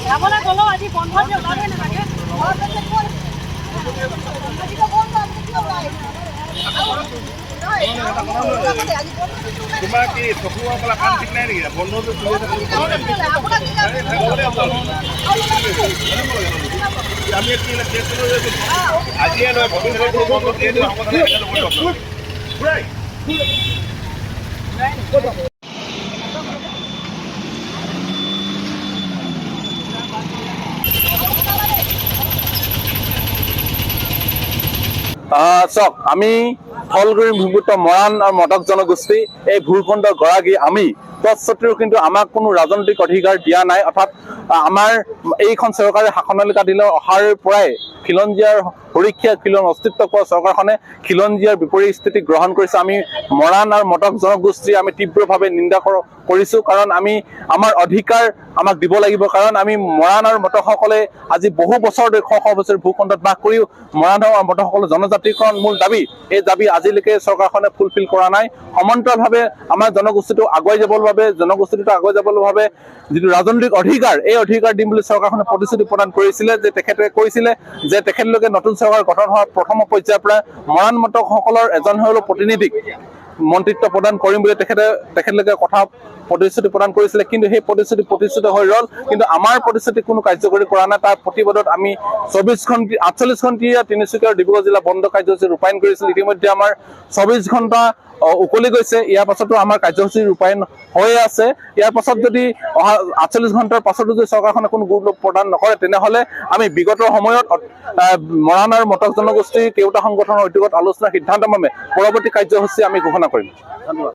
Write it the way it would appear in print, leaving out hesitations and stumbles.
যাবলৈ গ'লেও আজি বন্ধ যে ওলাবই নালাগে। তোমাৰ কি চকু অকলা কাম ঠিক নাই নেকি বন্ধটো আমি আজিয়ে নহয় চাওক আমি ফলগুৰি ভূমিপুত্ৰ মৰাণ আৰু মটক জনগোষ্ঠী এই ভূখণ্ডৰ গৰাকী আমি তৎসত্ত্বেও কিন্তু আমাক কোনো ৰাজনৈতিক অধিকাৰ দিয়া নাই। অৰ্থাৎ আমাৰ এইখন চৰকাৰে শাসনলৈ দিলে অহাৰ পৰাই খিলঞ্জীয়াৰ সুৰক্ষা খিলন অস্তিত্ব পোৱা চৰকাৰখনে খিলঞ্জীয়াৰ বিপৰীত স্থিতি গ্ৰহণ কৰিছে। আমি মৰাণ আৰু মটক জনগোষ্ঠী আমি তীব্ৰভাৱে নিন্দা কৰিছো, কাৰণ আমি আমাৰ অধিকাৰ আমাক দিব লাগিব। কাৰণ আমি মৰাণ আৰু মটকসকলে আজি বহু বছৰ ধৰি শ বছৰ ভূখণ্ডত বাস কৰিও মৰাণ আৰু মটকসকলৰ জনজাতিকৰণ মূল দাবী, এই দাবী আজিলৈকে চৰকাৰখনে ফুলফিল কৰা নাই। সমান্তৰালভাৱে আমাৰ জনগোষ্ঠীটো আগুৱাই যাবৰ বাবে যিটো ৰাজনৈতিক অধিকাৰ, এই অধিকাৰ দিম বুলি চৰকাৰখনে প্ৰতিশ্ৰুতি প্ৰদান কৰিছিলে। যে তেখেতে কৈছিলে যে তেখেতলোকে নতুন চৰকাৰ গঠন হোৱাৰ প্ৰথম পৰ্যায়ৰ পৰা মৰাণ মটকসকলৰ এজন হ'লেও প্ৰতিনিধিক মন্ত্ৰিত্ব প্ৰদান কৰিম বুলি তেখেতলোকে কথা প্ৰতিশ্ৰুতি প্ৰদান কৰিছিলে। কিন্তু সেই প্ৰতিশ্ৰুতি হৈ ৰল, কিন্তু আমাৰ প্ৰতিশ্ৰুতি কোনো কাৰ্যকৰী কৰা নাই। তাৰ প্ৰতিবাদত আমি 48 ঘণ্টীয়া তিনিচুকীয়া আৰু ডিব্ৰুগড় জিলা বন্ধ কাৰ্যসূচী ৰূপায়ণ কৰিছিল। ইতিমধ্যে আমাৰ 24 ঘণ্টা উকলি গৈছে। ইয়াৰ পাছতো আমাৰ কাৰ্যসূচী ৰূপায়ণ হৈয়ে আছে। ইয়াৰ পাছত যদি অহা 48 ঘণ্টাৰ পাছতো যদি চৰকাৰখনে কোনো গুৰুত্ব প্ৰদান নকৰে, তেনেহলে আমি বিগত সময়ত মৰাণ আৰু মটক জনগোষ্ঠীৰ কেওটা সংগঠনৰ উদ্যোগত আলোচনাৰ সিদ্ধান্ত মৰ্মে পৰৱৰ্তী কাৰ্যসূচী আমি ঘোষণা কৰিম। ধন্যবাদ।